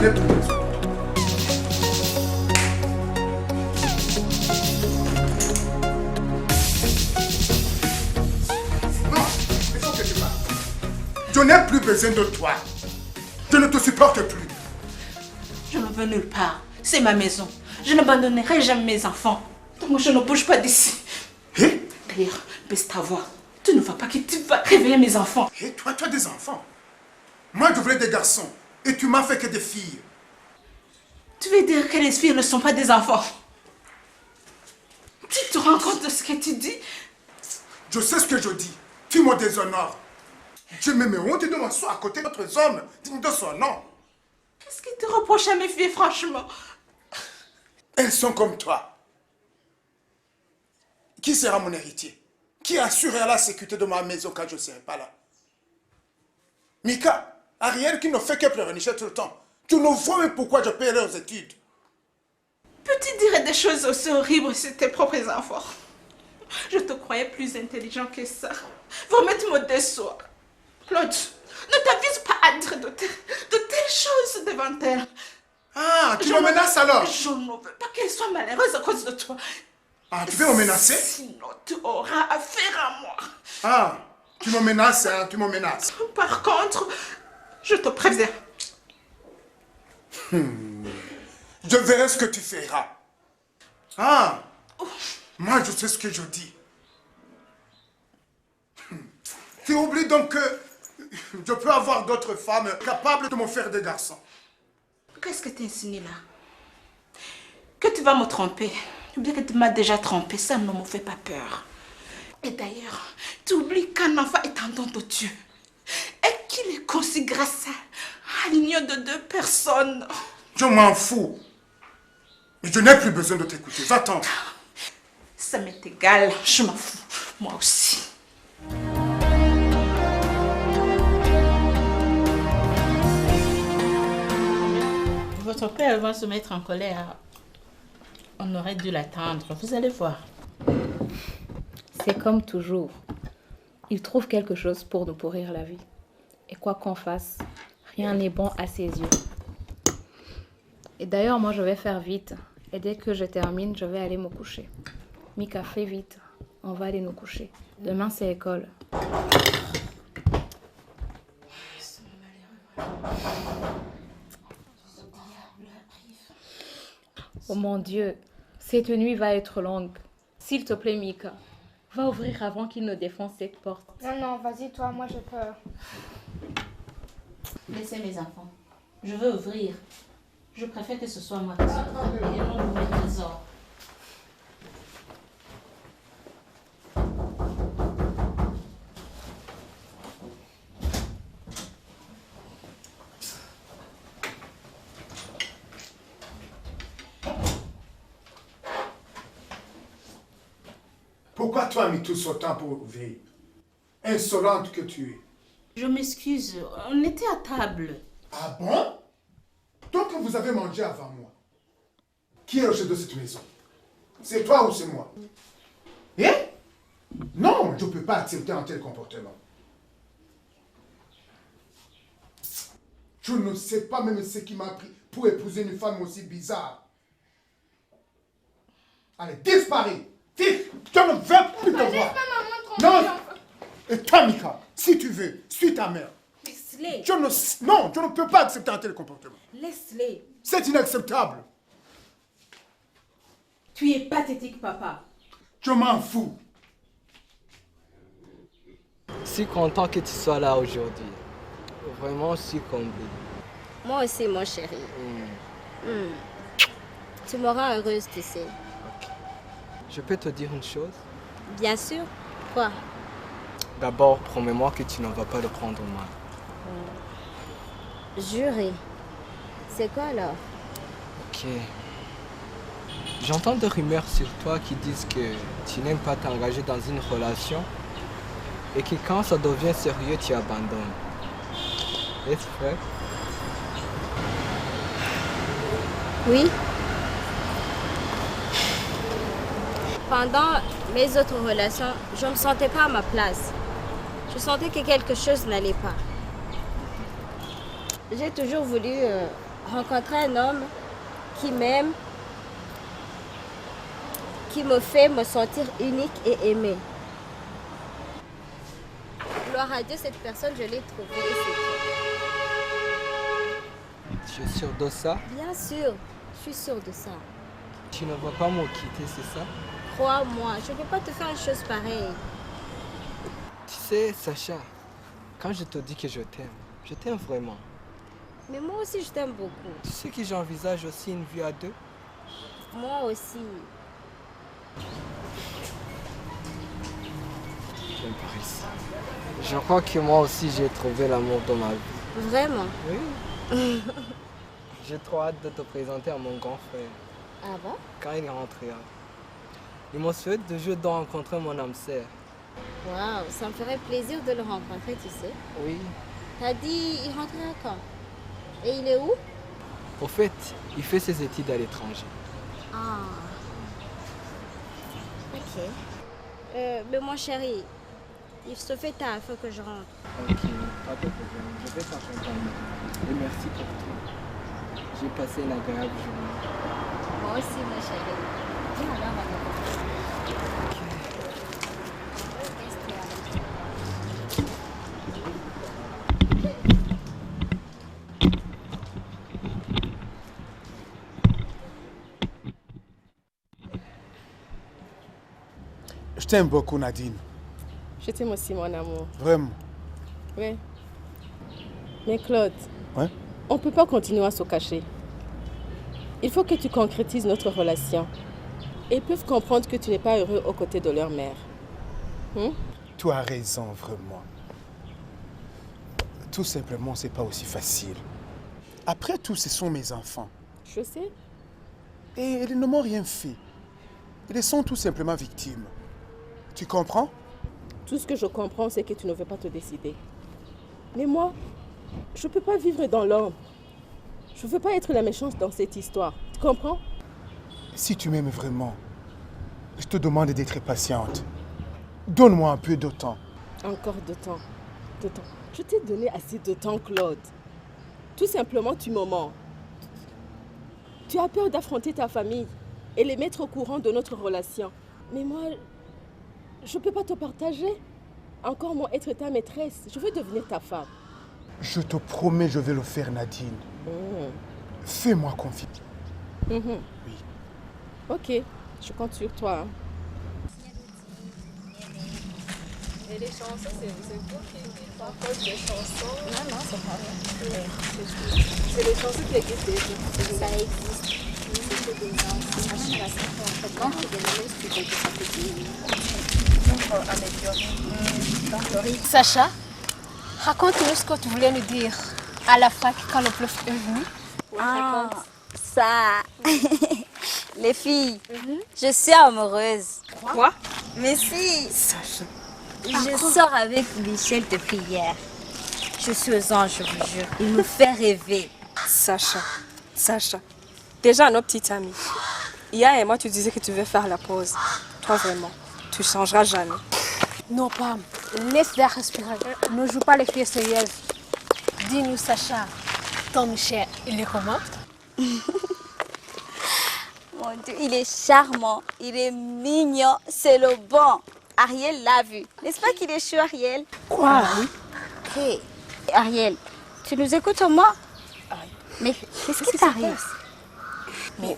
n'ai plus besoin. Non, il faut que tu partes. Je n'ai plus besoin de toi. Je ne te supporte plus. Je ne veux nulle part. C'est ma maison. Je n'abandonnerai jamais mes enfants. Donc je ne bouge pas d'ici. Et D'ailleurs, baisse ta voix. Tu ne vois pas que tu vas réveiller mes enfants. Et toi, tu as des enfants. Moi, je voulais des garçons. Et tu m'as fait que des filles. Tu veux dire que les filles ne sont pas des enfants? Tu te rends compte de ce que tu dis? Je sais ce que je dis. Tu me déshonores. Je me mets honte de m'asseoir à côté d'autres hommes dignes de son nom. Qu'est-ce qui te reproche à mes filles, franchement? Elles sont comme toi. Qui sera mon héritier? Qui assurera la sécurité de ma maison quand je ne serai pas là? Mika, Ariel qui ne fait que pleurnicher tout le temps. Tu ne vois même pourquoi je paye leurs études. Peux-tu dire des choses aussi horribles sur tes propres enfants? Je te croyais plus intelligent que ça. Vraiment, tu me déçois. Claude, ne t'avise pas à dire de telles choses devant elle. Ah, tu me menaces alors? Je ne veux pas qu'elle soit malheureuse à cause de toi. Ah, tu veux me menacer? Sinon, tu auras affaire à moi. Ah, tu me menaces, hein, tu me menaces. Par contre, je te préviens. Je verrai ce que tu feras. Ah, moi je sais ce que je dis. Tu oublies donc que je peux avoir d'autres femmes capables de me faire des garçons. Qu'est-ce que tu insinues là? Que tu vas me tromper. Ou bien que tu m'as déjà trompé, ça ne me fait pas peur. Et d'ailleurs, tu oublies qu'un enfant est un don de Dieu. Et qu'il est conçu grâce à l'union de deux personnes. Je m'en fous. Mais je n'ai plus besoin de t'écouter. Va-t'en. Ça m'est égal, je m'en fous. Moi aussi. Votre père va se mettre en colère. On aurait dû l'attendre. Vous allez voir. C'est comme toujours. Il trouve quelque chose pour nous pourrir la vie. Et quoi qu'on fasse, rien n'est bon à ses yeux. Et d'ailleurs, moi, je vais faire vite. Et dès que je termine, je vais aller me coucher. Mika, fais vite. On va aller nous coucher. Demain, c'est école. Oh mon Dieu, cette nuit va être longue. S'il te plaît, Mika, va ouvrir avant qu'il ne défonce cette porte. Non, vas-y, toi, moi j'ai peur. Laissez mes enfants. Je veux ouvrir. Je préfère que ce soit moi qui s'ouvre et non mes trésors. Pourquoi tu as mis tout ce temps pour ouvrir? Insolente que tu es. Je m'excuse, on était à table. Ah bon? Donc vous avez mangé avant moi. Qui est le chef de cette maison? C'est toi ou c'est moi? Eh? Non, je ne peux pas accepter un tel comportement. Je ne sais pas même ce qui m'a pris pour épouser une femme aussi bizarre. Allez, disparais! Vite! Je ne veux plus te voir! Non! Et toi, Mika, si tu veux, suis ta mère. Laisse-les. Non, je ne peux pas accepter un tel comportement. Laisse-les. C'est inacceptable. Tu es pathétique, papa. Je m'en fous. Si content que tu sois là aujourd'hui. Vraiment, je suis comblé. Moi aussi, mon chéri. Tu me rends heureuse, tu sais. Je peux te dire une chose? Bien sûr. Quoi? D'abord, promets-moi que tu ne vas pas le prendre mal. Juré. C'est quoi alors? Ok. J'entends des rumeurs sur toi qui disent que tu n'aimes pas t'engager dans une relation et que quand ça devient sérieux, tu abandonnes. Est-ce vrai? Oui. Pendant mes autres relations, je ne me sentais pas à ma place. Je sentais que quelque chose n'allait pas. J'ai toujours voulu rencontrer un homme qui m'aime, qui me fait me sentir unique et aimée. Gloire à Dieu, cette personne, je l'ai trouvée et c'est Tu es sûr de ça? tout. Bien sûr, je suis sûre de ça. Tu ne vas pas me quitter, c'est ça? Crois-moi, je ne peux pas te faire une chose pareille. Tu sais, Sacha, quand je te dis que je t'aime vraiment. Mais moi aussi, je t'aime beaucoup. Tu sais que j'envisage aussi une vie à deux? Moi aussi. J'aime Paris. Je crois que moi aussi j'ai trouvé l'amour de ma vie. Vraiment? Oui. J'ai trop hâte de te présenter à mon grand frère Ah bon? quand il rentrera. Il me souhaite de je dois rencontrer mon âme sœur. Waouh, ça me ferait plaisir de le rencontrer, tu sais. Oui. T'as dit, il rentrera quand? Et il est où? Au fait, il fait ses études à l'étranger. Ah. Ok. Mais mon chéri, il se fait tard, il faut que je rentre. Ok, pas de problème. Je vais t'accompagner. Et merci pour tout. J'ai passé une agréable journée. Moi aussi, mon chéri. Viens alors, madame. Je t'aime beaucoup, Nadine. Je t'aime aussi, mon amour. Vraiment. Oui. Mais Claude, Ouais? on ne peut pas continuer à se cacher. Il faut que tu concrétises notre relation. Ils peuvent comprendre que tu n'es pas heureux aux côtés de leur mère. Tu as raison, vraiment. Tout simplement, c'est pas aussi facile. Après tout, ce sont mes enfants. Je sais. Et ils ne m'ont rien fait. Ils sont tout simplement victimes. Tu comprends? Tout ce que je comprends, c'est que tu ne veux pas te décider. Mais moi, je ne peux pas vivre dans l'ombre. Je ne veux pas être la méchante dans cette histoire. Tu comprends? Si tu m'aimes vraiment, je te demande d'être patiente. Donne-moi un peu de temps. Encore de temps. De temps. Je t'ai donné assez de temps, Claude. Tout simplement, tu me mens. Tu as peur d'affronter ta famille et les mettre au courant de notre relation. Mais moi, je ne peux pas te partager. Encore moins être ta maîtresse. Je veux devenir ta femme. Je te promets, je vais le faire, Nadine. Fais-moi confiance. Oui. Ok, je compte sur toi. Et les chansons, c'est vous qui composez les chansons? Non, c'est pas vrai. C'est les chansons qui existent déjà. Ça existe. C'était des gens. À chaque fois, en fait, quand c'est des nouvelles, c'est que ça peut dire. Sacha, raconte-nous ce que tu voulais nous dire à la fac quand le prof est venu. Ah, ça. Les filles, je suis amoureuse. Quoi? Mais si, Sacha. je sors avec Michel depuis hier. Je suis aux anges, je vous jure. Il me fait rêver. Sacha. Déjà, nos petites amies. Hier et moi, tu disais que tu veux faire la pause. Toi, vraiment, tu changeras jamais. Non, Pam, laisse-la respirer. Ne joue pas les filles sérieuses. Dis-nous, Sacha, ton Michel, il est comment? Mon Dieu, il est charmant, il est mignon, c'est le bon. Ariel l'a vu. N'est-ce pas qu'il est chou, Ariel? Quoi? Ok. Ariel, tu nous écoutes moi? Mais qu'est-ce qui t'arrive? Mais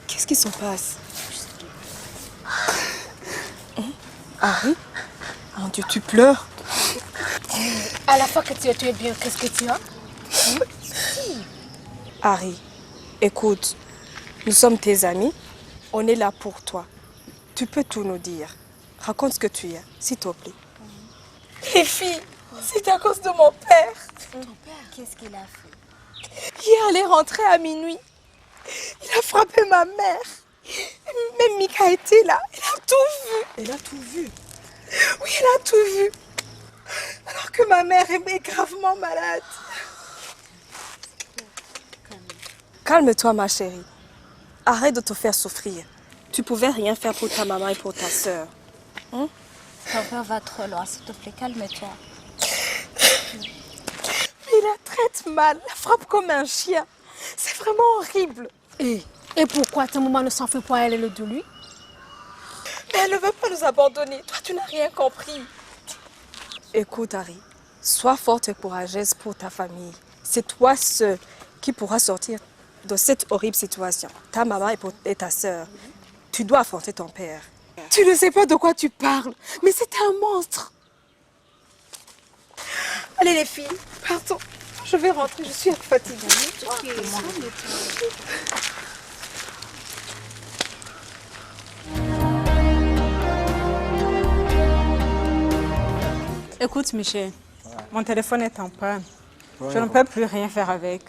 qu'est-ce qui se passe? Harry? Mon Dieu, tu pleures? À la fois que tu es bien, qu'est-ce que tu as? Harry, écoute, nous sommes tes amis. On est là pour toi. Tu peux tout nous dire. Raconte ce que tu as, s'il te plaît. Les filles, c'est à cause de mon père. Ton père? Qu'est-ce qu'il a fait? Hier, elle est rentrée à minuit. Il a frappé ma mère. Même Mika était là. Elle a tout vu. Elle a tout vu? Oui, elle a tout vu. Alors que ma mère est gravement malade. Calme-toi, ma chérie. Arrête de te faire souffrir. Tu pouvais rien faire pour ta maman et pour ta sœur. Ton père va trop loin, s'il te plaît, calme-toi. Il la traite mal, la frappe comme un chien. C'est vraiment horrible. Et pourquoi ta maman ne s'en fait pas elle de lui? Mais elle ne veut pas nous abandonner. Toi, tu n'as rien compris. Écoute, Harry, sois forte et courageuse pour ta famille. C'est toi seul qui pourras sortir de cette horrible situation. Ta maman et ta sœur. Tu dois affronter ton père. Tu ne sais pas de quoi tu parles, mais c'est un monstre. Allez les filles, partons. Je vais rentrer, je suis fatiguée. Écoute, Michel, mon téléphone est en panne. Je ne peux plus rien faire avec.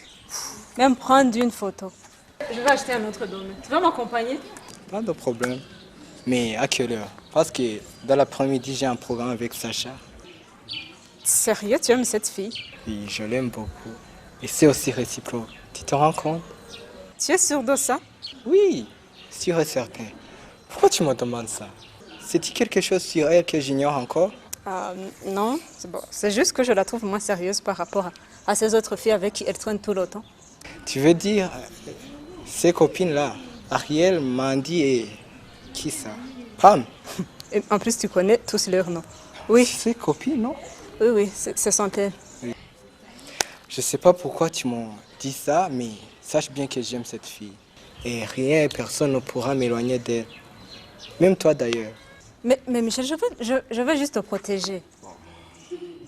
Même prendre une photo. Je vais acheter un autre domaine. Tu vas m'accompagner? Pas de problème. Mais à quelle heure? Parce que dans l'après-midi, j'ai un programme avec Sacha. Sérieux, tu aimes cette fille? Oui, je l'aime beaucoup. Et c'est aussi réciproque. Tu te rends compte? Tu es sûr de ça? Oui, sûr et certain. Pourquoi tu me demandes ça? C'est-il quelque chose sur elle que j'ignore encore? Non, c'est bon. C'est juste que je la trouve moins sérieuse par rapport à ces autres filles avec qui elle traîne tout le temps. Tu veux dire, ces copines-là, Ariel, Mandy et qui ça? Pam. Et en plus, tu connais tous leurs noms. Oui. Ces copines, non? Oui, ce sont elles. Oui. Je sais pas pourquoi tu m'as dit ça, mais sache bien que j'aime cette fille. Et rien et personne ne pourra m'éloigner d'elle. Même toi d'ailleurs. Mais Michel, je veux juste te protéger.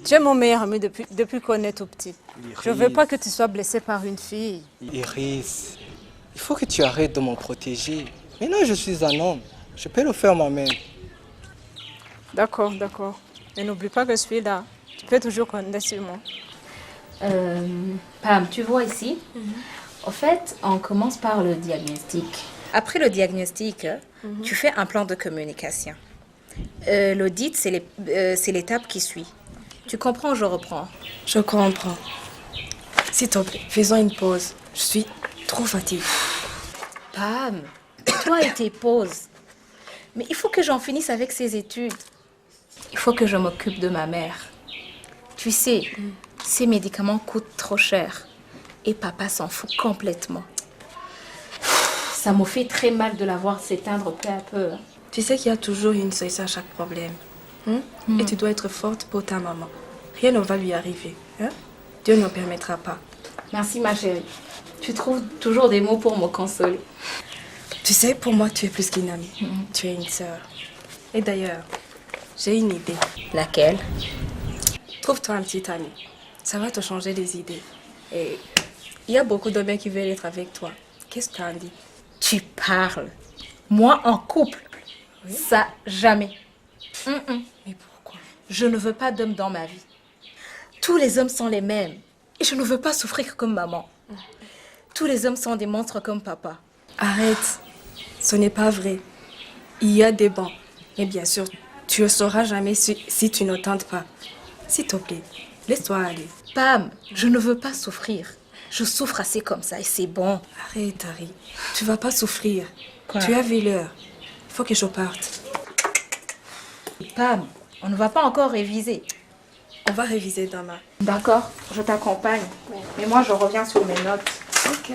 Tu es mon meilleur ami depuis qu'on est tout petit. Iris. Je ne veux pas que tu sois blessé par une fille. Iris, il faut que tu arrêtes de me protéger. Maintenant, je suis un homme. Je peux le faire moi-même. D'accord, d'accord. Mais n'oublie pas que je suis là. Tu peux toujours compter sur moi. Pam, tu vois ici, en fait, on commence par le diagnostic. Après le diagnostic, tu fais un plan de communication. L'audit, c'est l'étape qui suit. Tu comprends, je reprends. Je comprends. S'il te plaît, faisons une pause. Je suis trop fatiguée. Pam, toi et tes pauses. Mais il faut que j'en finisse avec ces études. Il faut que je m'occupe de ma mère. Tu sais, ces médicaments coûtent trop cher. Et papa s'en fout complètement. Ça me fait très mal de la voir s'éteindre peu à peu. Tu sais qu'il y a toujours une solution à chaque problème. Et tu dois être forte pour ta maman. Rien ne va lui arriver. Dieu ne permettra pas. Merci ma chérie. Tu trouves toujours des mots pour me consoler. Tu sais, pour moi, tu es plus qu'une amie. Tu es une sœur. Et d'ailleurs, j'ai une idée. Laquelle? Trouve-toi un petit ami. Ça va te changer les idées. Et il y a beaucoup d'hommes qui veulent être avec toi. Qu'est-ce que tu en dis? Tu parles. Moi en couple? Oui. Ça, jamais. Mais pourquoi? Je ne veux pas d'homme dans ma vie. Tous les hommes sont les mêmes. Et je ne veux pas souffrir comme maman. Tous les hommes sont des monstres comme papa. Arrête. Ce n'est pas vrai. Il y a des bons. Et bien sûr, tu ne sauras jamais si tu ne tentes pas. S'il te plaît, laisse-toi aller. Pam, je ne veux pas souffrir. Je souffre assez comme ça et c'est bon. Arrête, Harry. Tu vas pas souffrir. Quoi? Tu as vu l'heure. Il faut que je parte. Pam, on ne va pas encore réviser. On va réviser demain. D'accord, je t'accompagne. Ouais. Mais moi, je reviens sur mes notes. Ok.